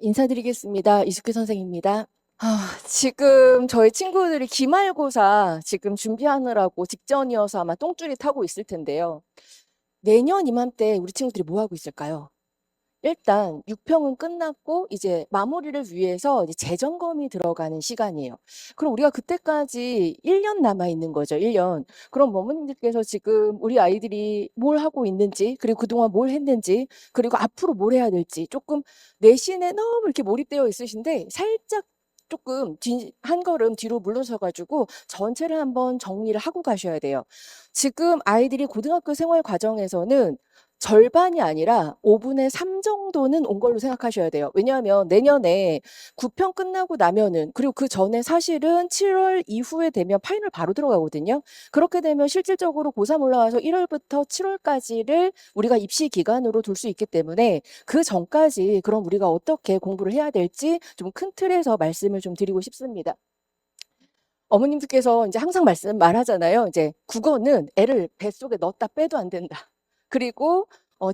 인사드리겠습니다. 이숙희 선생입니다. 지금 저희 친구들이 기말고사 지금 준비하느라고 직전이어서 아마 똥줄이 타고 있을 텐데요. 내년 이맘때 우리 친구들이 뭐 하고 있을까요? 일단 6평은 끝났고 이제 마무리를 위해서 이제 재점검이 들어가는 시간이에요. 그럼 우리가 그때까지 1년 남아 있는 거죠. 1년. 그럼 어머님들께서 지금 우리 아이들이 뭘 하고 있는지, 그리고 그동안 뭘 했는지, 그리고 앞으로 뭘 해야 될지 조금 내신에 너무 이렇게 몰입되어 있으신데 살짝 조금 한 걸음 뒤로 물러서가지고 전체를 한번 정리를 하고 가셔야 돼요. 지금 아이들이 고등학교 생활 과정에서는 절반이 아니라 5분의 3 정도는 온 걸로 생각하셔야 돼요. 왜냐하면 내년에 9편 끝나고 나면은, 그리고 그 전에 사실은 7월 이후에 되면 파이널 바로 들어가거든요. 그렇게 되면 실질적으로 고3 올라와서 1월부터 7월까지를 우리가 입시 기간으로 둘 수 있기 때문에 그 전까지 그럼 우리가 어떻게 공부를 해야 될지 좀 큰 틀에서 말씀을 좀 드리고 싶습니다. 어머님들께서 이제 항상 말하잖아요. 이제 국어는 애를 뱃속에 넣었다 빼도 안 된다. 그리고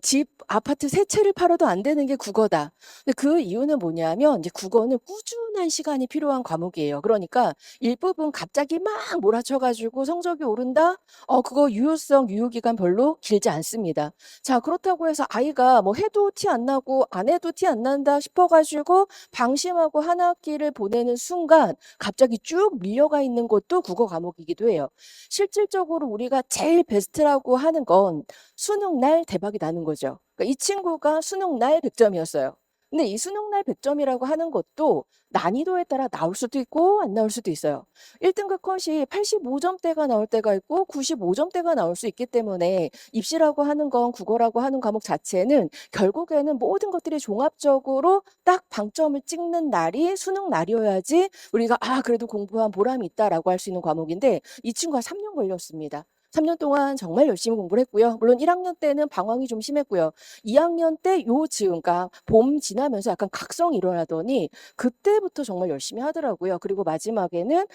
집, 아파트 세 채를 팔아도 안 되는 게 국어다. 근데 그 이유는 뭐냐면 이제 국어는 꾸준한 시간이 필요한 과목이에요. 그러니까 일부분 갑자기 막 몰아쳐가지고 성적이 오른다? 그거 유효성, 유효기간 별로 길지 않습니다. 자, 그렇다고 해서 아이가 뭐 해도 티 안 나고 안 해도 티 안 난다 싶어가지고 방심하고 한 학기를 보내는 순간 갑자기 쭉 밀려가 있는 것도 국어 과목이기도 해요. 실질적으로 우리가 제일 베스트라고 하는 건 수능 날 대박이 나는 거죠. 그러니까 이 친구가 수능 날 100점이었어요. 근데 이 수능 날 100점이라고 하는 것도 난이도에 따라 나올 수도 있고 안 나올 수도 있어요. 1등급 컷이 85점대가 나올 때가 있고 95점대가 나올 수 있기 때문에 입시라고 하는 건 국어라고 하는 과목 자체는 결국에는 모든 것들이 종합적으로 딱 방점을 찍는 날이 수능 날이어야지 우리가 그래도 공부한 보람이 있다라고 할 수 있는 과목인데 이 친구가 3년 걸렸습니다. 3년 동안 정말 열심히 공부를 했고요. 물론 1학년 때는 방황이 좀 심했고요. 2학년 때 요 즈음, 그러니까 봄 지나면서 약간 각성이 일어나더니 그때부터 정말 열심히 하더라고요. 그리고 마지막에는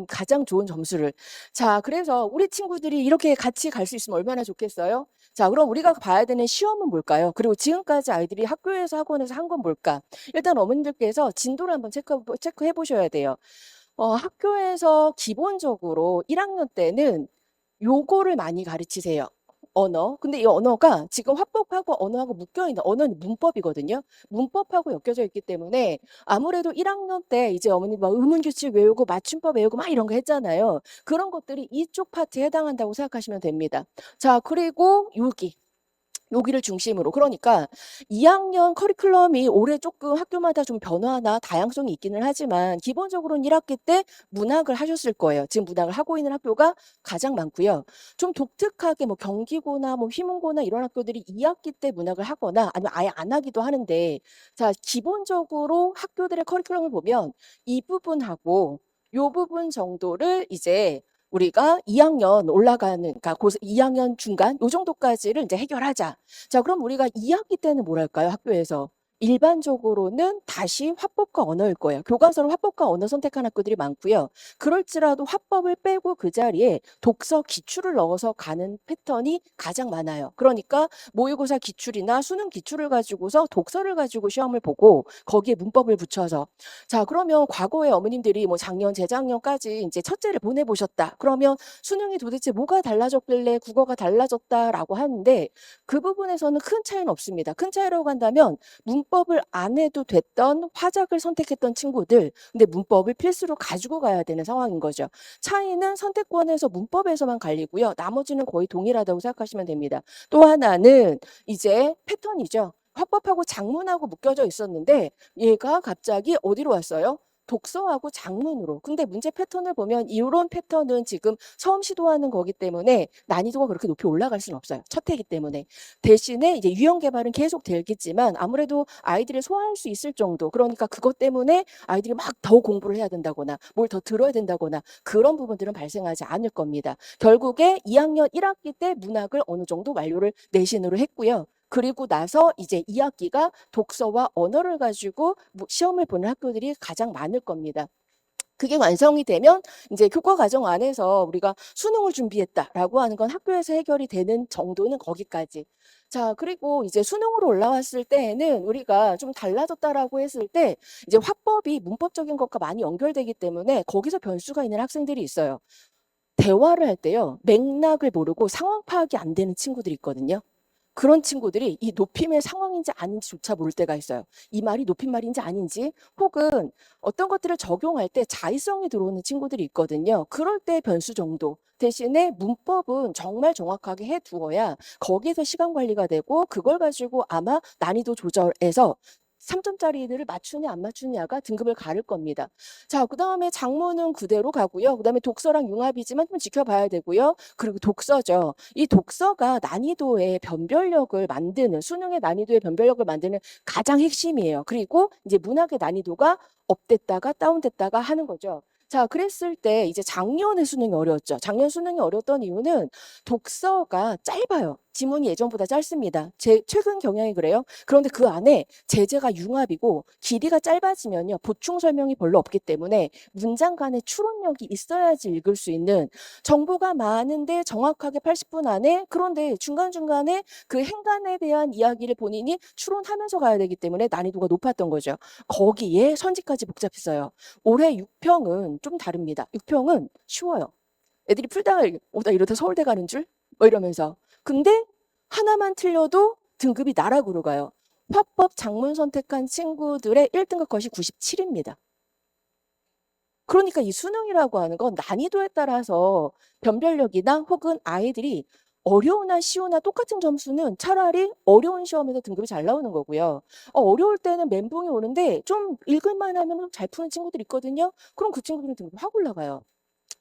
가장 좋은 점수를. 자, 그래서 우리 친구들이 이렇게 같이 갈 수 있으면 얼마나 좋겠어요? 자, 그럼 우리가 봐야 되는 시험은 뭘까요? 그리고 지금까지 아이들이 학교에서 학원에서 한 건 뭘까? 일단 어머님들께서 진도를 한번 체크해 보셔야 돼요. 학교에서 기본적으로 1학년 때는 요거를 많이 가르치세요. 언어. 근데 이 언어가 지금 화법하고 언어하고 묶여 있는 언어는 문법이거든요. 문법하고 엮여져 있기 때문에 아무래도 1학년 때 이제 어머니 막 의문규칙 외우고 맞춤법 외우고 막 이런 거 했잖아요. 그런 것들이 이쪽 파트에 해당한다고 생각하시면 됩니다. 자, 그리고 여기를 중심으로. 그러니까 2학년 커리큘럼이 올해 조금 학교마다 좀 변화나 다양성이 있기는 하지만 기본적으로는 1학기 때 문학을 하셨을 거예요. 지금 문학을 하고 있는 학교가 가장 많고요. 좀 독특하게 뭐 경기고나 뭐 휘문고나 이런 학교들이 2학기 때 문학을 하거나 아니면 아예 안 하기도 하는데, 자, 기본적으로 학교들의 커리큘럼을 보면 이 부분하고 요 부분 정도를 이제 우리가 2학년 올라가는, 그러니까 2학년 중간 요 정도까지를 이제 해결하자. 자, 그럼 우리가 2학기 때는 뭘 할까요? 학교에서. 일반적으로는 다시 화법과 언어일 거예요. 교과서로 화법과 언어 선택한 학교들이 많고요. 그럴지라도 화법을 빼고 그 자리에 독서 기출을 넣어서 가는 패턴이 가장 많아요. 그러니까 모의고사 기출이나 수능 기출을 가지고서 독서를 가지고 시험을 보고 거기에 문법을 붙여서. 자, 그러면 과거에 어머님들이 뭐 작년, 재작년까지 이제 첫째를 보내보셨다. 그러면 수능이 도대체 뭐가 달라졌길래 국어가 달라졌다라고 하는데 그 부분에서는 큰 차이는 없습니다. 큰 차이라고 한다면 문법을 안 해도 됐던 화작을 선택했던 친구들, 근데 문법을 필수로 가지고 가야 되는 상황인 거죠. 차이는 선택권에서 문법에서만 갈리고요. 나머지는 거의 동일하다고 생각하시면 됩니다. 또 하나는 이제 패턴이죠. 화법하고 작문하고 묶여져 있었는데 얘가 갑자기 어디로 왔어요? 독서하고 작문으로. 근데 문제 패턴을 보면 이런 패턴은 지금 처음 시도하는 거기 때문에 난이도가 그렇게 높이 올라갈 수는 없어요. 첫 해기 때문에. 대신에 이제 유형 개발은 계속 되겠지만 아무래도 아이들이 소화할 수 있을 정도. 그러니까 그것 때문에 아이들이 막 더 공부를 해야 된다거나 뭘 더 들어야 된다거나 그런 부분들은 발생하지 않을 겁니다. 결국에 2학년 1학기 때 문학을 어느 정도 완료를 내신으로 했고요. 그리고 나서 이제 2학기가 독서와 언어를 가지고 시험을 보는 학교들이 가장 많을 겁니다. 그게 완성이 되면 이제 교과 과정 안에서 우리가 수능을 준비했다라고 하는 건 학교에서 해결이 되는 정도는 거기까지. 자, 그리고 이제 수능으로 올라왔을 때에는 우리가 좀 달라졌다라고 했을 때 이제 화법이 문법적인 것과 많이 연결되기 때문에 거기서 변수가 있는 학생들이 있어요. 대화를 할 때요, 맥락을 모르고 상황 파악이 안 되는 친구들이 있거든요. 그런 친구들이 이 높임의 상황인지 아닌지조차 모를 때가 있어요. 이 말이 높임말인지 아닌지, 혹은 어떤 것들을 적용할 때 자의성이 들어오는 친구들이 있거든요. 그럴 때 변수 정도. 대신에 문법은 정말 정확하게 해 두어야 거기에서 시간 관리가 되고, 그걸 가지고 아마 난이도 조절해서 3점짜리들을 맞추냐 안 맞추냐가 등급을 가를 겁니다. 자, 그다음에 작문은 그대로 가고요. 그다음에 독서랑 융합이지만 좀 지켜봐야 되고요. 그리고 독서죠. 이 독서가 난이도의 변별력을 만드는, 수능의 난이도의 변별력을 만드는 가장 핵심이에요. 그리고 이제 문학의 난이도가 업됐다가 다운됐다가 하는 거죠. 자, 그랬을 때 이제 작년에 수능이 어려웠죠. 작년 수능이 어려웠던 이유는 독서가 짧아요. 지문이 예전보다 짧습니다. 최근 경향이 그래요. 그런데 그 안에 제재가 융합이고 길이가 짧아지면요, 보충 설명이 별로 없기 때문에 문장 간의 추론력이 있어야지 읽을 수 있는, 정보가 많은데 정확하게 80분 안에, 그런데 중간중간에 그 행간에 대한 이야기를 본인이 추론하면서 가야 되기 때문에 난이도가 높았던 거죠. 거기에 선지까지 복잡했어요. 올해 6평은 좀 다릅니다. 6평은 쉬워요. 애들이 풀다가 나 이러다 서울대 가는 줄? 뭐 이러면서. 근데 하나만 틀려도 등급이 나락으로 가요. 화법 작문 선택한 친구들의 1등급 것이 97입니다. 그러니까 이 수능이라고 하는 건 난이도에 따라서 변별력이나 혹은 아이들이 어려우나 쉬우나 똑같은 점수는 차라리 어려운 시험에서 등급이 잘 나오는 거고요. 어려울 때는 멘붕이 오는데 좀 읽을만 하면 잘 푸는 친구들이 있거든요. 그럼 그 친구들은 등급이 확 올라가요.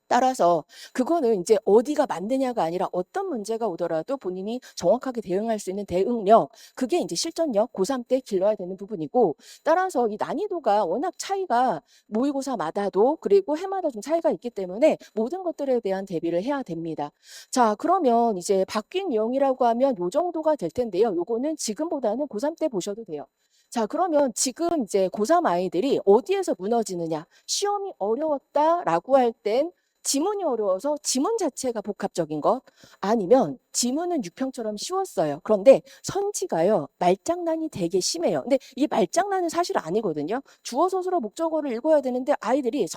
따라서 그거는 이제 어디가 맞느냐가 아니라 어떤 문제가 오더라도 본인이 정확하게 대응할 수 있는 대응력, 그게 이제 실전력, 고3 때 길러야 되는 부분이고, 따라서 이 난이도가 워낙 차이가 모의고사마다도 그리고 해마다 좀 차이가 있기 때문에 모든 것들에 대한 대비를 해야 됩니다. 자, 그러면 이제 바뀐 내용이라고 하면 요 정도가 될 텐데요. 요거는 지금보다는 고3 때 보셔도 돼요. 자, 그러면 지금 이제 고3 아이들이 어디에서 무너지느냐? 시험이 어려웠다라고 할땐 지문이 어려워서 지문 자체가 복합적인 것, 아니면 지문은 6평처럼 쉬웠어요. 그런데 선지가요, 말장난이 되게 심해요. 근데 이 말장난은 사실 아니거든요. 주어 서술어 목적어를 읽어야 되는데 아이들이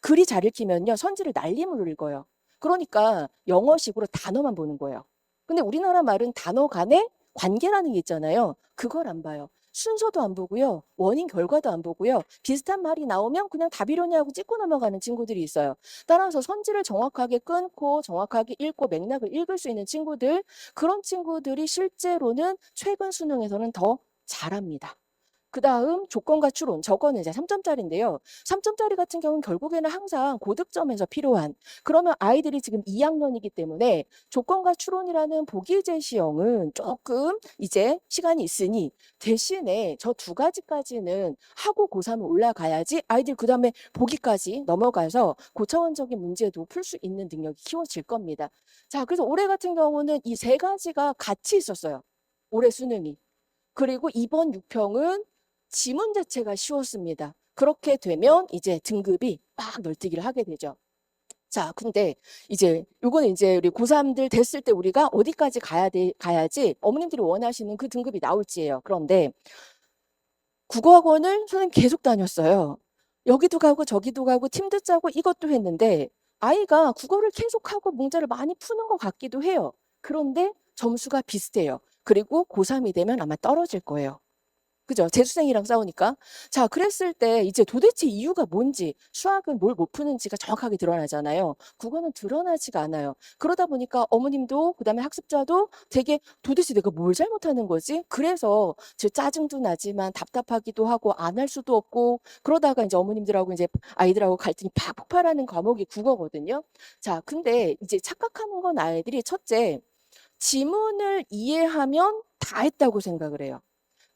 글이 잘 읽히면요, 선지를 날림으로 읽어요. 그러니까 영어식으로 단어만 보는 거예요. 근데 우리나라 말은 단어 간의 관계라는 게 있잖아요. 그걸 안 봐요. 순서도 안 보고요. 원인 결과도 안 보고요. 비슷한 말이 나오면 그냥 답이려니 하고 찍고 넘어가는 친구들이 있어요. 따라서 선지를 정확하게 끊고 정확하게 읽고 맥락을 읽을 수 있는 친구들, 그런 친구들이 실제로는 최근 수능에서는 더 잘합니다. 그다음 조건과 추론, 저거는 이제 3점짜리인데요. 3점짜리 같은 경우는 결국에는 항상 고득점에서 필요한, 그러면 아이들이 지금 2학년이기 때문에 조건과 추론이라는 보기 제시형은 조금 이제 시간이 있으니 대신에 저 두 가지까지는 하고 고3을 올라가야지 아이들 그다음에 보기까지 넘어가서 고차원적인 문제도 풀 수 있는 능력이 키워질 겁니다. 자, 그래서 올해 같은 경우는 이 세 가지가 같이 있었어요. 올해 수능이. 그리고 이번 6평은 지문 자체가 쉬웠습니다. 그렇게 되면 이제 등급이 막 널뛰기를 하게 되죠. 자, 근데 이제 요거는 이제 우리 고3들 됐을 때 우리가 어디까지 가야지 어머님들이 원하시는 그 등급이 나올지예요. 그런데 국어학원을 선생님 계속 다녔어요. 여기도 가고 저기도 가고 팀도 짜고 이것도 했는데 아이가 국어를 계속하고 문제를 많이 푸는 것 같기도 해요. 그런데 점수가 비슷해요. 그리고 고3이 되면 아마 떨어질 거예요. 그죠? 재수생이랑 싸우니까. 자, 그랬을 때 이제 도대체 이유가 뭔지, 수학은 뭘 못 푸는지가 정확하게 드러나잖아요. 국어는 드러나지가 않아요. 그러다 보니까 어머님도 그다음에 학습자도 되게 도대체 내가 뭘 잘못하는 거지? 그래서 제 짜증도 나지만 답답하기도 하고 안 할 수도 없고, 그러다가 이제 어머님들하고 이제 아이들하고 갈등이 팍 폭발하는 과목이 국어거든요. 자, 근데 이제 착각하는 건 아이들이 첫째, 지문을 이해하면 다 했다고 생각을 해요.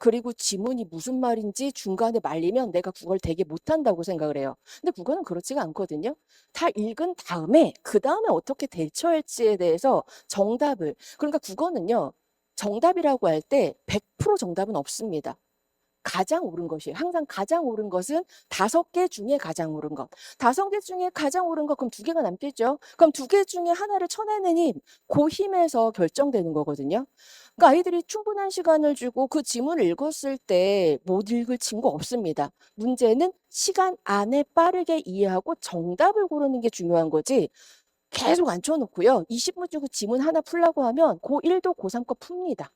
그리고 지문이 무슨 말인지 중간에 말리면 내가 국어를 되게 못한다고 생각을 해요. 근데 국어는 그렇지가 않거든요. 다 읽은 다음에 그 다음에 어떻게 대처할지에 대해서 정답을, 그러니까 국어는요, 정답이라고 할 때 100% 정답은 없습니다. 가장 옳은 것이에요. 항상 가장 옳은 것은 5개 중에 가장 옳은 것. 5개 중에 가장 옳은 것, 그럼 2개가 남겠죠. 그럼 2개 중에 하나를 쳐내는 힘, 그 힘에서 결정되는 거거든요. 그러니까 아이들이 충분한 시간을 주고 그 지문을 읽었을 때 못 읽을 친구 없습니다. 문제는 시간 안에 빠르게 이해하고 정답을 고르는 게 중요한 거지. 계속 앉혀놓고요. 20분 주고 지문 하나 풀라고 하면 고1도 고3 거 풉니다.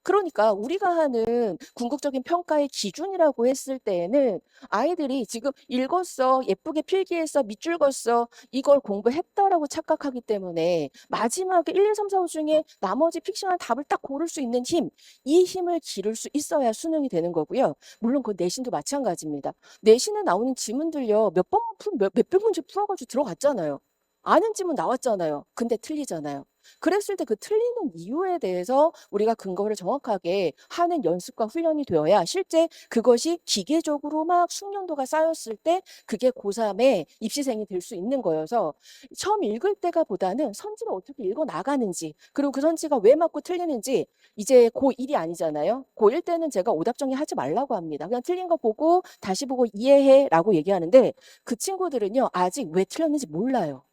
그러니까 우리가 하는 궁극적인 평가의 기준이라고 했을 때에는 아이들이 지금 읽었어, 예쁘게 필기했어, 밑줄 긋어, 이걸 공부했다라고 착각하기 때문에 마지막에 1, 2, 3, 4, 5 중에 나머지 픽션한 답을 딱 고를 수 있는 힘, 이 힘을 기를 수 있어야 수능이 되는 거고요. 물론 그 내신도 마찬가지입니다. 내신에 나오는 지문들요, 몇백 문제 풀어가지고 들어갔잖아요. 아는 지문 나왔잖아요. 근데 틀리잖아요. 그랬을 때 그 틀리는 이유에 대해서 우리가 근거를 정확하게 하는 연습과 훈련이 되어야 실제 그것이 기계적으로 막 숙련도가 쌓였을 때 그게 고3의 입시생이 될 수 있는 거여서 처음 읽을 때가 보다는 선지를 어떻게 읽어 나가는지 그리고 그 선지가 왜 맞고 틀리는지 이제 고1이 아니잖아요. 고1 때는 제가 오답 정리하지 말라고 합니다. 그냥 틀린 거 보고 다시 보고 이해해라고 얘기하는데 그 친구들은요 아직 왜 틀렸는지 몰라요.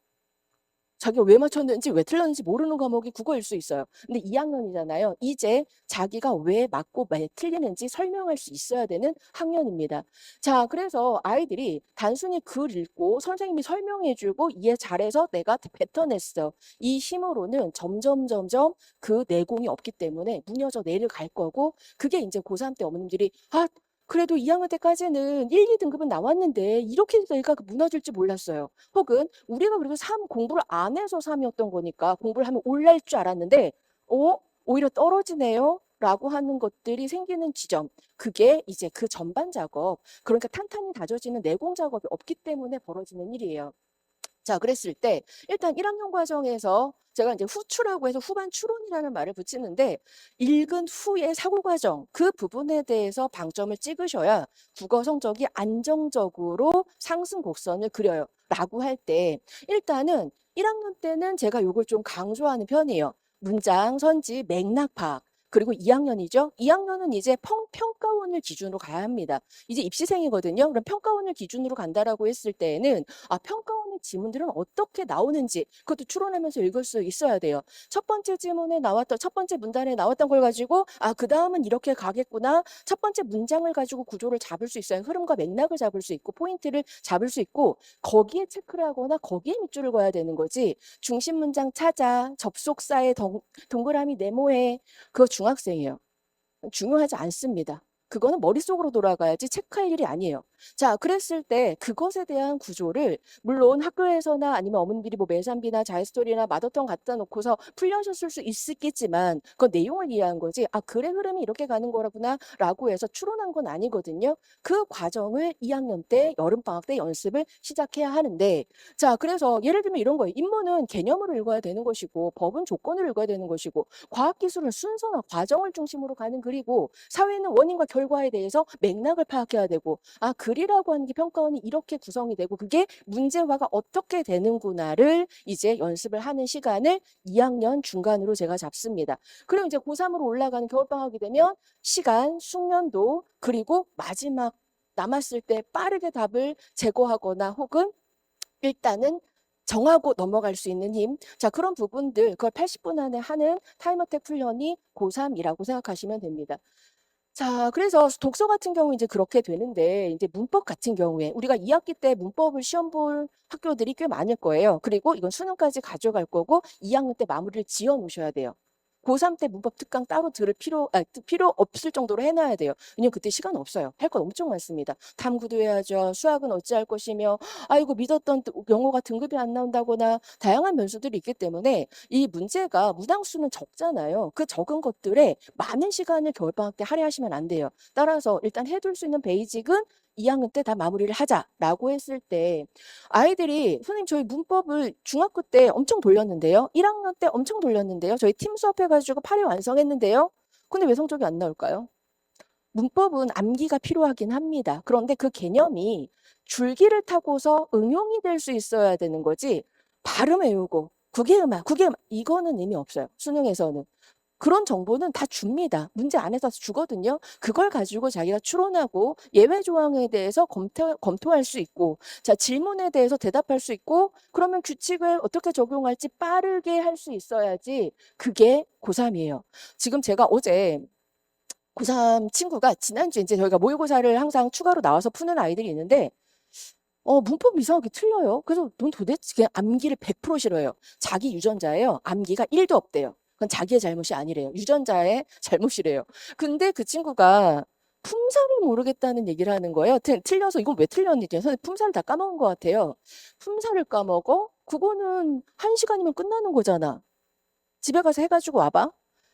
자기가 왜 맞췄는지 왜 틀렸는지 모르는 과목이 국어일 수 있어요. 근데 2학년이잖아요. 이제 자기가 왜 맞고 왜 틀리는지 설명할 수 있어야 되는 학년입니다. 자, 그래서 아이들이 단순히 글 읽고 선생님이 설명해주고 이해 잘해서 내가 뱉어냈어. 이 힘으로는 점점 그 내공이 없기 때문에 무뎌져 내려갈 거고 그게 이제 고3 때 어머님들이 그래도 2학년 때까지는 1, 2등급은 나왔는데 이렇게 내가 무너질 줄 몰랐어요. 혹은 우리가 그래도 3 공부를 안 해서 3이었던 거니까 공부를 하면 올라올 줄 알았는데 오히려 떨어지네요. 라고 하는 것들이 생기는 지점. 그게 이제 그 전반 작업, 그러니까 탄탄히 다져지는 내공 작업이 없기 때문에 벌어지는 일이에요. 자, 그랬을 때 일단 1학년 과정에서 제가 이제 후추라고 해서 후반 추론이라는 말을 붙이는데 읽은 후의 사고 과정 그 부분에 대해서 방점을 찍으셔야 국어 성적이 안정적으로 상승 곡선을 그려요. 라고 할 때 일단은 1학년 때는 제가 요걸 좀 강조하는 편이에요. 문장, 선지, 맥락 파악. 그리고 2학년이죠. 2학년은 이제 평가원을 기준으로 가야 합니다. 이제 입시생이거든요. 그럼 평가원을 기준으로 간다라고 했을 때에는 평가원의 지문들은 어떻게 나오는지 그것도 추론하면서 읽을 수 있어야 돼요. 첫 번째 지문에 나왔던 첫 번째 문단에 나왔던 걸 가지고 그 다음은 이렇게 가겠구나. 첫 번째 문장을 가지고 구조를 잡을 수 있어요. 흐름과 맥락을 잡을 수 있고 포인트를 잡을 수 있고 거기에 체크를 하거나 거기에 밑줄을 그어야 되는 거지. 중심 문장 찾아, 접속사에 동그라미 네모해. 그거 중학생이에요. 중요하지 않습니다. 그거는 머릿속으로 돌아가야지 체크할 일이 아니에요. 자, 그랬을 때 그것에 대한 구조를 물론 학교에서나 아니면 어머님들이 뭐 매산비나 자유스토리나 마더턴 갖다 놓고서 풀려셨을 수 있겠지만 그 내용을 이해한 거지 글의 흐름이 이렇게 가는 거라구나 라고 해서 추론한 건 아니거든요. 그 과정을 2학년 때 여름방학 때 연습을 시작해야 하는데 자, 그래서 예를 들면 이런 거예요. 인문은 개념으로 읽어야 되는 것이고 법은 조건을 읽어야 되는 것이고 과학기술은 순서나 과정을 중심으로 가는 글이고 사회는 원인과 결과에 대해서 맥락을 파악해야 되고 글이라고 하는 게 평가원이 이렇게 구성이 되고 그게 문제화가 어떻게 되는구나를 이제 연습을 하는 시간을 2학년 중간으로 제가 잡습니다. 그리고 이제 고3으로 올라가는 겨울방학이 되면 시간, 숙련도 그리고 마지막 남았을 때 빠르게 답을 제거하거나 혹은 일단은 정하고 넘어갈 수 있는 힘. 자, 그런 부분들, 그걸 80분 안에 하는 타임어택 훈련이 고3이라고 생각하시면 됩니다. 자, 그래서 독서 같은 경우 이제 그렇게 되는데, 이제 문법 같은 경우에 우리가 2학기 때 문법을 시험 볼 학교들이 꽤 많을 거예요. 그리고 이건 수능까지 가져갈 거고, 2학년 때 마무리를 지어 놓으셔야 돼요. 고3 때 문법 특강 따로 들을 필요 없을 정도로 해놔야 돼요. 왜냐면 그때 시간 없어요. 할 건 엄청 많습니다. 탐구도 해야죠. 수학은 어찌할 것이며, 아이고, 믿었던 영어가 등급이 안 나온다거나, 다양한 변수들이 있기 때문에 이 문제가 문항수는 적잖아요. 그 적은 것들에 많은 시간을 겨울방학 때 할애하시면 안 돼요. 따라서 일단 해둘 수 있는 베이직은 2학년 때 다 마무리를 하자라고 했을 때 아이들이 선생님 저희 문법을 중학교 때 엄청 돌렸는데요. 1학년 때 엄청 돌렸는데요. 저희 팀 수업해가지고 8회 완성했는데요. 근데 왜 성적이 안 나올까요? 문법은 암기가 필요하긴 합니다. 그런데 그 개념이 줄기를 타고서 응용이 될 수 있어야 되는 거지 발음 외우고 국외음악 이거는 의미 없어요. 수능에서는. 그런 정보는 다 줍니다. 문제 안에서 주거든요. 그걸 가지고 자기가 추론하고 예외 조항에 대해서 검토할 수 있고, 자, 질문에 대해서 대답할 수 있고, 그러면 규칙을 어떻게 적용할지 빠르게 할 수 있어야지 그게 고3이에요. 지금 제가 어제 고3 친구가 지난주에 이제 저희가 모의고사를 항상 추가로 나와서 푸는 아이들이 있는데, 문법 이상하게 틀려요. 그래서 넌 도대체 그냥 암기를 100% 싫어해요. 자기 유전자예요. 암기가 1도 없대요. 그건 자기의 잘못이 아니래요. 유전자의 잘못이래요. 근데 그 친구가 품사를 모르겠다는 얘기를 하는 거예요. 틀려서 이건 왜 틀렸니? 선생님 품사를 다 까먹은 것 같아요. 품사를 까먹어? 그거는 1시간이면 끝나는 거잖아. 집에 가서 해가지고 와봐.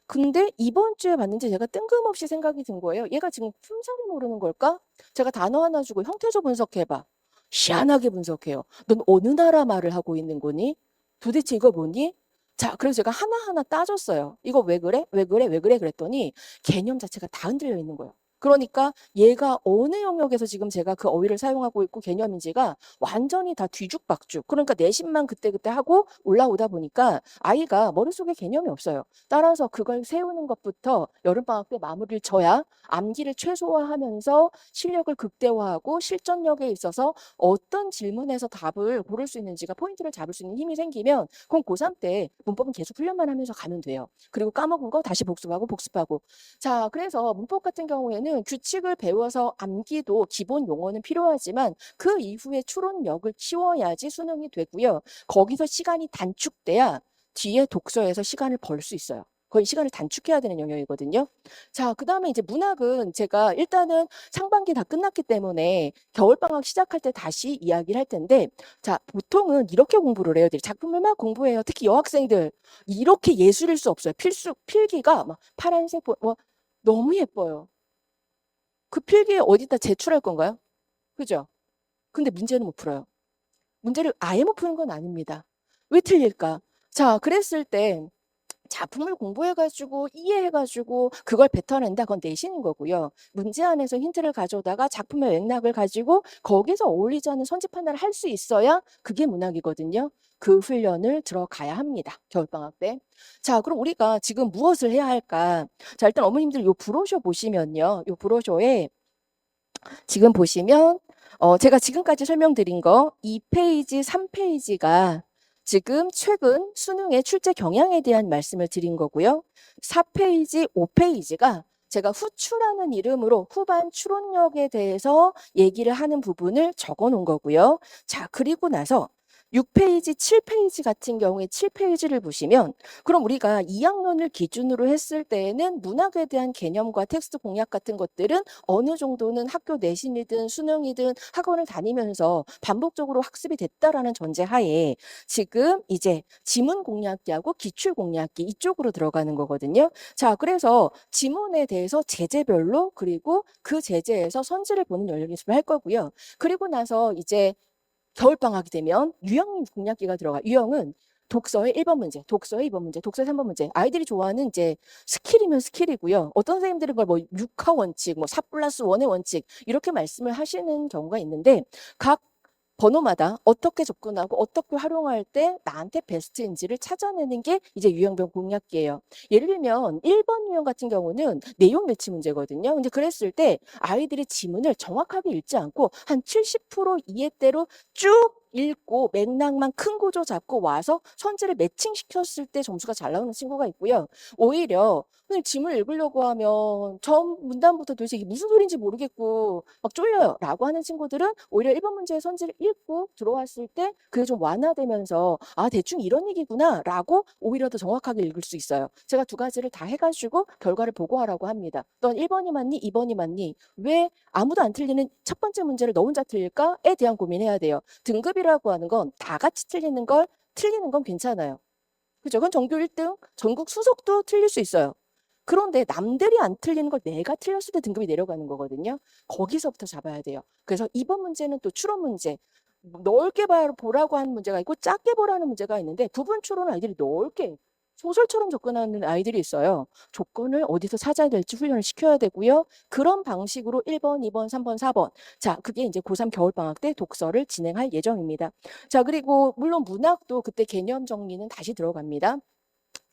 근데 이번 주에 봤는지 제가 뜬금없이 생각이 든 거예요. 얘가 지금 품사를 모르는 걸까? 제가 단어 하나 주고 형태조 분석해봐. 희한하게 분석해요. 넌 어느 나라 말을 하고 있는 거니? 도대체 이거 뭐니? 자, 그래서 제가 하나하나 따졌어요. 이거 왜 그래? 왜 그래? 왜 그래? 그랬더니 개념 자체가 다 흔들려 있는 거예요. 그러니까 얘가 어느 영역에서 지금 제가 그 어휘를 사용하고 있고 개념인지가 완전히 다 뒤죽박죽. 그러니까 내신만 그때그때 하고 올라오다 보니까 아이가 머릿속에 개념이 없어요. 따라서 그걸 세우는 것부터 여름방학 때 마무리를 져야 암기를 최소화하면서 실력을 극대화하고 실전력에 있어서 어떤 질문에서 답을 고를 수 있는지가 포인트를 잡을 수 있는 힘이 생기면 그럼 고3 때 문법은 계속 훈련만 하면서 가면 돼요. 그리고 까먹은 거 다시 복습하고. 자, 그래서 문법 같은 경우에는 규칙을 배워서 암기도 기본 용어는 필요하지만 그 이후에 추론력을 키워야지 수능이 되고요. 거기서 시간이 단축돼야 뒤에 독서에서 시간을 벌 수 있어요. 거의 시간을 단축해야 되는 영역이거든요. 자, 그다음에 이제 문학은 제가 일단은 상반기 다 끝났기 때문에 겨울방학 시작할 때 다시 이야기를 할 텐데, 자, 보통은 이렇게 공부를 해요. 작품을 막 공부해요. 특히 여학생들. 이렇게 예술일 수 없어요. 필기가 막 파란색, 너무 예뻐요. 그 필기에 어디다 제출할 건가요? 그죠? 근데 문제는 못 풀어요. 문제를 아예 못 푸는 건 아닙니다. 왜 틀릴까? 자, 그랬을 때 작품을 공부해가지고 이해해가지고 그걸 뱉어낸다. 그건 내신인 거고요. 문제 안에서 힌트를 가져오다가 작품의 맥락을 가지고 거기서 어울리지 않는 선지 판단을 할 수 있어야 그게 문학이거든요. 그 훈련을 들어가야 합니다. 겨울방학 때. 자, 그럼 우리가 지금 무엇을 해야 할까? 자, 일단 어머님들 요 브로셔 보시면요. 요 브로셔에 지금 보시면 제가 지금까지 설명드린 거 2페이지, 3페이지가 지금 최근 수능의 출제 경향에 대한 말씀을 드린 거고요. 4페이지, 5페이지가 제가 후추라는 이름으로 후반 추론력에 대해서 얘기를 하는 부분을 적어 놓은 거고요. 자, 그리고 나서 6페이지, 7페이지 같은 경우에 7페이지를 보시면 그럼 우리가 2학년을 기준으로 했을 때에는 문학에 대한 개념과 텍스트 공략 같은 것들은 어느 정도는 학교 내신이든 수능이든 학원을 다니면서 반복적으로 학습이 됐다라는 전제하에 지금 이제 지문 공략기하고 기출 공략기 이쪽으로 들어가는 거거든요. 자, 그래서 지문에 대해서 제재별로 그리고 그 제재에서 선지를 보는 연령 연습을 할 거고요. 그리고 나서 이제 겨울방학이 되면 유형 공략기가 들어가. 유형은 독서의 1번 문제, 독서의 2번 문제, 독서의 3번 문제. 아이들이 좋아하는 이제 스킬이면 스킬이고요. 어떤 선생님들은 그걸 뭐 6화 원칙, 뭐 4 플러스 1의 원칙 이렇게 말씀을 하시는 경우가 있는데 각 번호마다 어떻게 접근하고 어떻게 활용할 때 나한테 베스트인지를 찾아내는 게 이제 유형별 공략기예요. 예를 들면 1번 유형 같은 경우는 내용 매치 문제거든요. 근데 그랬을 때 아이들이 지문을 정확하게 읽지 않고 한 70% 이해대로 쭉 읽고 맥락만 큰 구조 잡고 와서 선지를 매칭시켰을 때 점수가 잘 나오는 친구가 있고요. 오히려 그냥 지문을 읽으려고 하면 처음 문단부터 도대체 이게 무슨 소리인지 모르겠고 막 쫄려요 라고 하는 친구들은 오히려 1번 문제의 선지를 읽고 들어왔을 때 그게 좀 완화되면서 아 대충 이런 얘기구나 라고 오히려 더 정확하게 읽을 수 있어요. 제가 두 가지를 다 해가지고 결과를 보고하라고 합니다. 넌 1번이 맞니? 2번이 맞니? 왜 아무도 안 틀리는 첫 번째 문제를 너 혼자 틀릴까?에 대한 고민해야 돼요. 등급이라고 하는 건 다 같이 틀리는 건 괜찮아요. 그죠? 그건 전교 1등, 전국 수석도 틀릴 수 있어요. 그런데 남들이 안 틀리는 걸 내가 틀렸을 때 등급이 내려가는 거거든요. 거기서부터 잡아야 돼요. 그래서 이번 문제는 또 추론 문제. 넓게 보라고 하는 문제가 있고 작게 보라는 문제가 있는데 부분 추론을 아이들이 넓게 소설처럼 접근하는 아이들이 있어요. 조건을 어디서 찾아야 될지 훈련을 시켜야 되고요. 그런 방식으로 1번, 2번, 3번, 4번. 자, 그게 이제 고3 겨울방학 때 독서를 진행할 예정입니다. 자, 그리고 물론 문학도 그때 개념 정리는 다시 들어갑니다.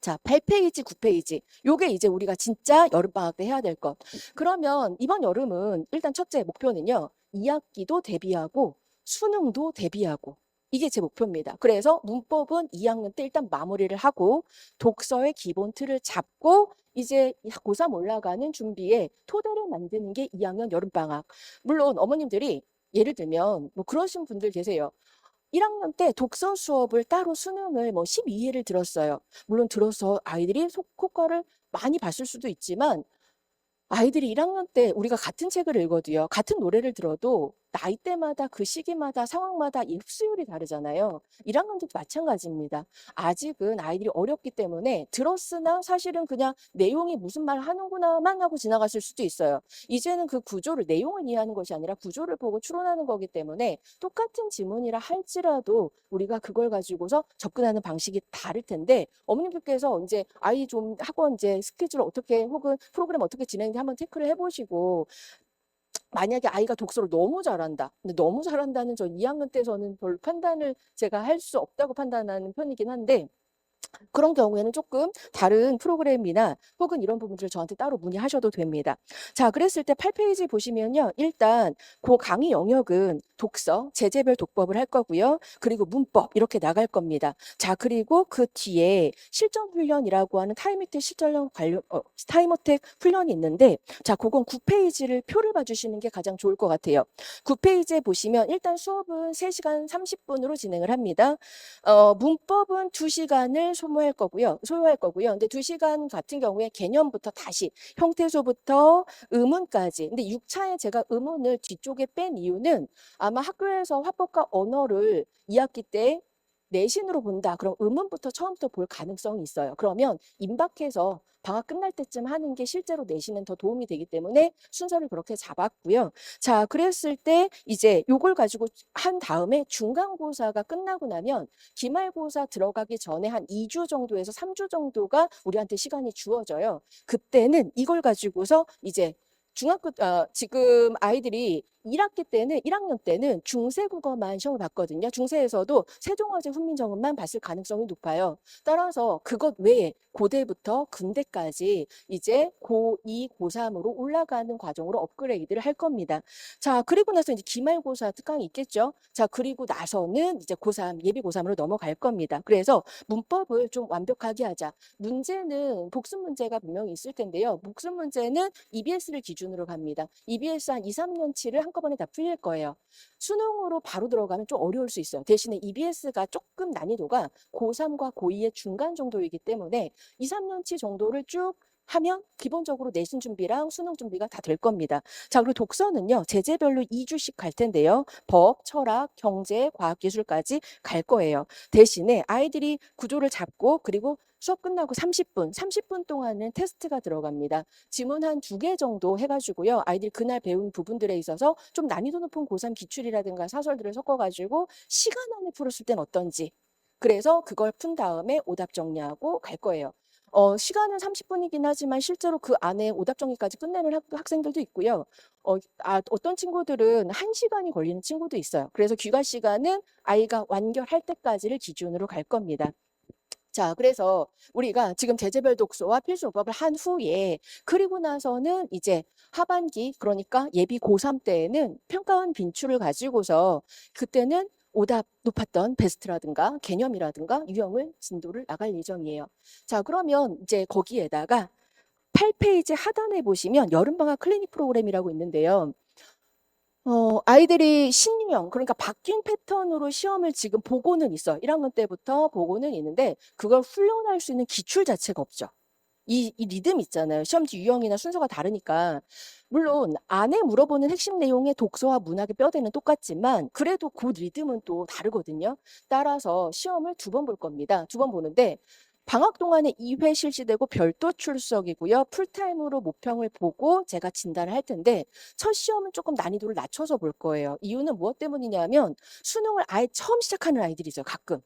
자, 8페이지, 9페이지. 요게 이제 우리가 진짜 여름방학 때 해야 될 것. 그러면 이번 여름은 일단 첫째 목표는요. 2학기도 대비하고 수능도 대비하고 이게 제 목표입니다. 그래서 문법은 2학년 때 일단 마무리를 하고 독서의 기본 틀을 잡고 이제 고3 올라가는 준비에 토대를 만드는 게 2학년 여름방학. 물론 어머님들이 예를 들면 뭐 그러신 분들 계세요. 1학년 때 독서 수업을 따로 수능을 뭐 12회를 들었어요. 물론 들어서 아이들이 효과를 많이 봤을 수도 있지만 아이들이 1학년 때 우리가 같은 책을 읽어도요. 같은 노래를 들어도 나이대마다 그 시기마다 상황마다 이 흡수율이 다르잖아요. 1학년도 마찬가지입니다. 아직은 아이들이 어렵기 때문에 들었으나 사실은 그냥 내용이 무슨 말 하는구나만 하고 지나갔을 수도 있어요. 이제는 그 구조를 내용을 이해하는 것이 아니라 구조를 보고 추론하는 거기 때문에 똑같은 지문이라 할지라도 우리가 그걸 가지고서 접근하는 방식이 다를 텐데 어머님들께서 이제 아이 좀 학원 이제 스케줄 어떻게 혹은 프로그램 어떻게 진행되는지 한번 체크를 해보시고 만약에 아이가 독서를 너무 잘한다. 근데 너무 잘한다는 저 2학년 때 저는 별 판단을 제가 할 수 없다고 판단하는 편이긴 한데 그런 경우에는 조금 다른 프로그램이나 혹은 이런 부분들을 저한테 따로 문의하셔도 됩니다. 자, 그랬을 때 8페이지 보시면요. 일단 그 강의 영역은 독서, 제재별 독법을 할 거고요. 그리고 문법 이렇게 나갈 겁니다. 자, 그리고 그 뒤에 실전 훈련이라고 하는 타임어택 실전 관련 타임어택 훈련이 있는데 자, 그건 9페이지를 표를 봐주시는 게 가장 좋을 것 같아요. 9페이지에 보시면 일단 수업은 3시간 30분으로 진행을 합니다. 문법은 2시간을 소요할 거고요. 근데 2시간 같은 경우에 개념부터 다시 형태소부터 의문까지. 근데 6차에 제가 의문을 뒤쪽에 뺀 이유는 아마 학교에서 화법과 언어를 2학기 때 내신으로 본다. 그럼 의문부터 처음부터 볼 가능성이 있어요. 그러면 임박해서 방학 끝날 때쯤 하는 게 실제로 내신은 더 도움이 되기 때문에 순서를 그렇게 잡았고요. 자, 그랬을 때 이제 요걸 가지고 한 다음에 중간고사가 끝나고 나면 기말고사 들어가기 전에 한 2주 정도에서 3주 정도가 우리한테 시간이 주어져요. 그때는 이걸 가지고서 이제 지금 아이들이 1학년 때는 중세국어만 시험을 봤거든요. 중세에서도 세종어제 훈민정음만 봤을 가능성이 높아요. 따라서 그것 외에 고대부터 근대까지 이제 고2, 고3으로 올라가는 과정으로 업그레이드를 할 겁니다. 자, 그리고 나서 이제 기말고사 특강이 있겠죠. 자, 그리고 나서는 이제 고3, 예비 고3으로 넘어갈 겁니다. 그래서 문법을 좀 완벽하게 하자. 문제는 복습 문제가 분명히 있을 텐데요. 복습 문제는 EBS를 기준으로 갑니다. EBS 한 2, 3년치를 한꺼번에 다 풀릴 거예요. 수능으로 바로 들어가면 좀 어려울 수 있어요. 대신에 EBS가 조금 난이도가 고3과 고2의 중간 정도이기 때문에 2, 3년치 정도를 쭉 하면 기본적으로 내신 준비랑 수능 준비가 다 될 겁니다. 자, 그리고 독서는요. 제재별로 2주씩 갈 텐데요. 법, 철학, 경제, 과학기술까지 갈 거예요. 대신에 아이들이 구조를 잡고 그리고 수업 끝나고 30분 동안은 테스트가 들어갑니다. 지문 한 2개 정도 해가지고요. 아이들이 그날 배운 부분들에 있어서 좀 난이도 높은 고3 기출이라든가 사설들을 섞어가지고 시간 안에 풀었을 땐 어떤지. 그래서 그걸 푼 다음에 오답 정리하고 갈 거예요. 시간은 30분이긴 하지만 실제로 그 안에 오답 정리까지 끝내는 학생들도 있고요. 어떤 친구들은 1시간이 걸리는 친구도 있어요. 그래서 귀가 시간은 아이가 완결할 때까지를 기준으로 갈 겁니다. 자, 그래서 우리가 지금 제재별 독서와 필수 문법을 한 후에 그리고 나서는 이제 하반기 그러니까 예비 고3 때에는 평가원 빈출을 가지고서 그때는 오답 높았던 베스트라든가 개념이라든가 유형을 진도를 나갈 예정이에요. 자, 그러면 이제 거기에다가 8페이지 하단에 보시면 여름방학 클리닉 프로그램이라고 있는데요. 아이들이 신유형, 그러니까 바뀐 패턴으로 시험을 지금 보고는 있어요. 1학년 때부터 보고는 있는데 그걸 훈련할 수 있는 기출 자체가 없죠. 이 리듬 있잖아요. 시험지 유형이나 순서가 다르니까. 물론 안에 물어보는 핵심 내용의 독서와 문학의 뼈대는 똑같지만 그래도 그 리듬은 또 다르거든요. 따라서 시험을 2번 볼 겁니다. 2번 보는데 방학 동안에 2회 실시되고 별도 출석이고요. 풀타임으로 모평을 보고 제가 진단을 할 텐데 첫 시험은 조금 난이도를 낮춰서 볼 거예요. 이유는 무엇 때문이냐면 수능을 아예 처음 시작하는 아이들이죠. 가끔.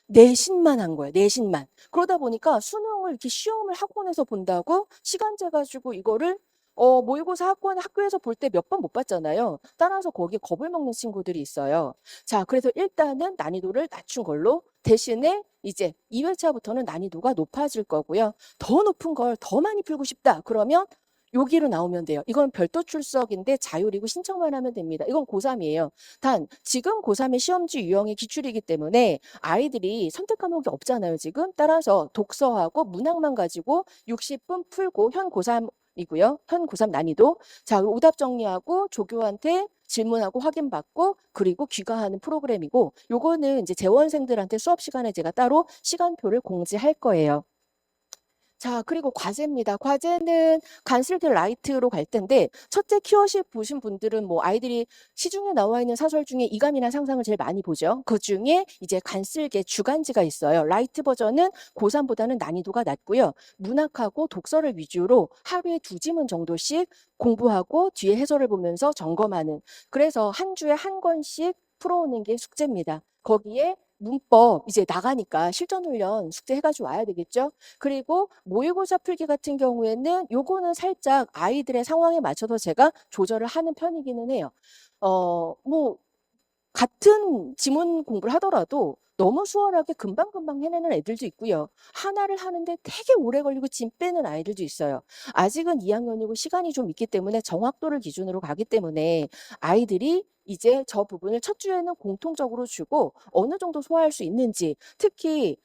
내신만 한 거예요. 내신만. 그러다 보니까 수능을 이렇게 시험을 학원에서 본다고 시간제 가지고 이거를 모의고사 학교에서 볼 때 몇 번 못 봤잖아요. 따라서 거기에 겁을 먹는 친구들이 있어요. 자, 그래서 일단은 난이도를 낮춘 걸로 대신에 이제 2회차부터는 난이도가 높아질 거고요. 더 높은 걸 더 많이 풀고 싶다. 그러면 여기로 나오면 돼요. 이건 별도 출석인데 자율이고 신청만 하면 됩니다. 이건 고3이에요. 단 지금 고3의 시험지 유형이 기출이기 때문에 아이들이 선택 과목이 없잖아요. 지금 따라서 독서하고 문학만 가지고 60분 풀고 현 고3이고요. 현 고3 난이도. 자, 그리고 오답 정리하고 조교한테 질문하고 확인받고 그리고 귀가하는 프로그램이고 요거는 이제 재원생들한테 수업 시간에 제가 따로 시간표를 공지할 거예요. 자, 그리고 과제입니다. 과제는 간슬기 라이트로 갈 텐데 첫째 키워시 보신 분들은 뭐 아이들이 시중에 나와 있는 사설 중에 이감이나 상상을 제일 많이 보죠. 그 중에 이제 간슬기 주간지가 있어요. 라이트 버전은 고3보다는 난이도가 낮고요. 문학하고 독서를 위주로 하루에 2지문 정도씩 공부하고 뒤에 해설을 보면서 점검하는 그래서 한 주에 한 권씩 풀어오는 게 숙제입니다. 거기에 문법 이제 나가니까 실전 훈련 숙제 해가지고 와야 되겠죠. 그리고 모의고사 풀기 같은 경우에는 요거는 살짝 아이들의 상황에 맞춰서 제가 조절을 하는 편이기는 해요. 뭐 같은 지문 공부를 하더라도 너무 수월하게 금방금방 해내는 애들도 있고요. 하나를 하는데 되게 오래 걸리고 짐 빼는 아이들도 있어요. 아직은 2학년이고 시간이 좀 있기 때문에 정확도를 기준으로 가기 때문에 아이들이 이제 저 부분을 첫 주에는 공통적으로 주고 어느 정도 소화할 수 있는지 특히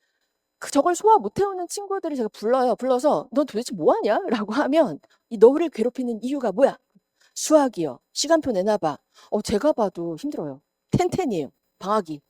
저걸 소화 못 해오는 친구들을 제가 불러요. 불러서 넌 도대체 뭐 하냐? 라고 하면 이 너를 괴롭히는 이유가 뭐야? 수학이요. 시간표 내놔봐. 제가 봐도 힘들어요. 텐텐이에요. 방학이.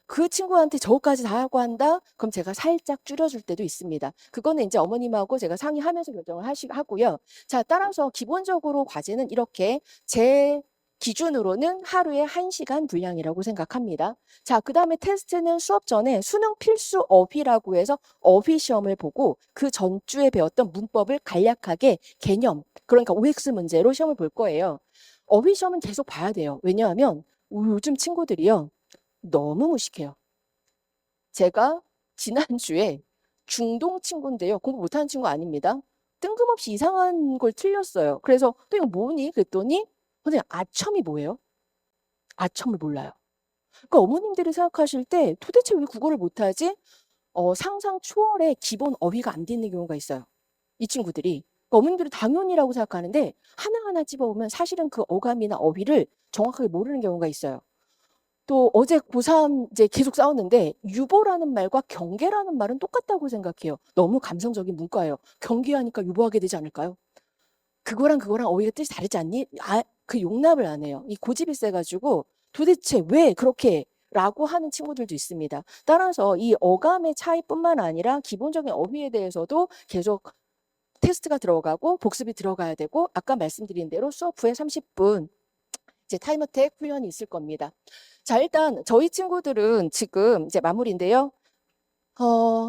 그 친구한테 저거까지 다 하고 한다? 그럼 제가 살짝 줄여줄 때도 있습니다. 그거는 이제 어머님하고 제가 상의하면서 결정을 하고요. 자, 따라서 기본적으로 과제는 이렇게 제 기준으로는 하루에 1시간 분량이라고 생각합니다. 자, 그 다음에 테스트는 수업 전에 수능 필수 어휘라고 해서 어휘 시험을 보고 그 전주에 배웠던 문법을 간략하게 개념, 그러니까 OX 문제로 시험을 볼 거예요. 어휘 시험은 계속 봐야 돼요. 왜냐하면 요즘 친구들이요. 너무 무식해요. 제가 지난주에 중동 친구인데요. 공부 못하는 친구 아닙니다. 뜬금없이 이상한 걸 틀렸어요. 그래서 또 이거 뭐니? 그랬더니 선생님 아첨이 뭐예요? 아첨을 몰라요. 그러니까 어머님들이 생각하실 때 도대체 왜 국어를 못하지? 상상 초월의 기본 어휘가 안 돼 있는 경우가 있어요. 이 친구들이. 그러니까 어머님들은 당연이라고 생각하는데 하나하나 집어보면 사실은 그 어감이나 어휘를 정확하게 모르는 경우가 있어요. 또 어제 고3 이제 계속 싸웠는데 유보라는 말과 경계라는 말은 똑같다고 생각해요. 너무 감성적인 문과예요. 경계하니까 유보하게 되지 않을까요? 그거랑 어휘가 뜻이 다르지 않니? 그 용납을 안 해요. 이 고집이 세가지고 도대체 왜 그렇게 라고 하는 친구들도 있습니다. 따라서 이 어감의 차이뿐만 아니라 기본적인 어휘에 대해서도 계속 테스트가 들어가고 복습이 들어가야 되고 아까 말씀드린 대로 수업 후에 30분 이제 타임어택 훈련이 있을 겁니다. 자, 일단 저희 친구들은 지금 이제 마무리인데요.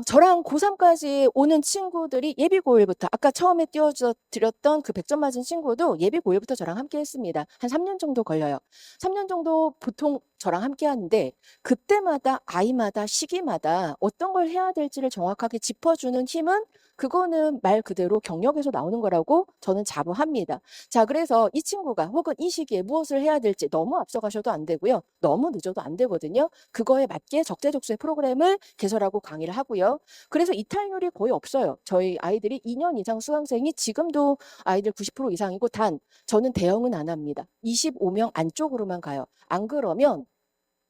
저랑 고3까지 오는 친구들이 예비 고1부터 아까 처음에 띄워드렸던 그 100점 맞은 친구도 예비 고1부터 저랑 함께 했습니다. 한 3년 정도 걸려요. 3년 정도 보통 저랑 함께 하는데 그때마다 아이마다 시기마다 어떤 걸 해야 될지를 정확하게 짚어주는 힘은 그거는 말 그대로 경력에서 나오는 거라고 저는 자부합니다. 자, 그래서 이 친구가 혹은 이 시기에 무엇을 해야 될지 너무 앞서가셔도 안 되고요. 너무 늦어도 안 되거든요. 그거에 맞게 적재적소의 프로그램을 개설하고 강의를 하고요. 그래서 이탈률이 거의 없어요. 저희 아이들이 2년 이상 수강생이 지금도 아이들 90% 이상이고 단 저는 대형은 안 합니다. 25명 안쪽으로만 가요. 안 그러면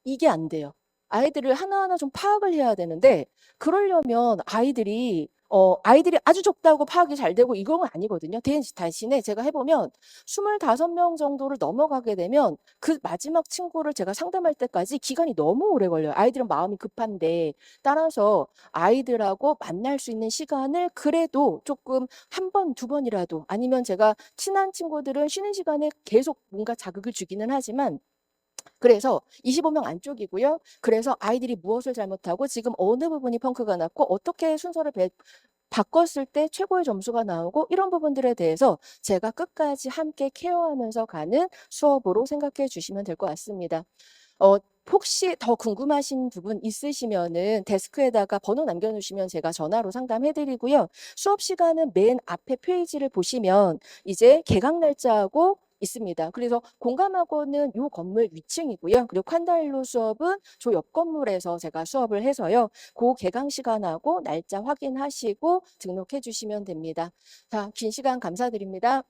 이게 안 돼요. 아이들을 하나하나 좀 파악을 해야 되는데 그러려면 아이들이 아주 적다고 파악이 잘 되고 이건 아니거든요. 대신에 제가 해보면 25명 정도를 넘어가게 되면 그 마지막 친구를 제가 상담할 때까지 기간이 너무 오래 걸려요. 아이들은 마음이 급한데 따라서 아이들하고 만날 수 있는 시간을 그래도 조금 한 번, 두 번이라도 아니면 제가 친한 친구들은 쉬는 시간에 계속 뭔가 자극을 주기는 하지만 그래서 25명 안쪽이고요. 그래서 아이들이 무엇을 잘못하고 지금 어느 부분이 펑크가 났고 어떻게 순서를 바꿨을 때 최고의 점수가 나오고 이런 부분들에 대해서 제가 끝까지 함께 케어하면서 가는 수업으로 생각해 주시면 될 것 같습니다. 혹시 더 궁금하신 부분 있으시면은 데스크에다가 번호 남겨주시면 제가 전화로 상담해드리고요. 수업 시간은 맨 앞에 페이지를 보시면 이제 개강 날짜하고 있습니다. 그래서 공감학원은 요 건물 위층이고요. 그리고 칸달로 수업은 저 옆 건물에서 제가 수업을 해서요. 그 개강 시간하고 날짜 확인하시고 등록해 주시면 됩니다. 자, 긴 시간 감사드립니다.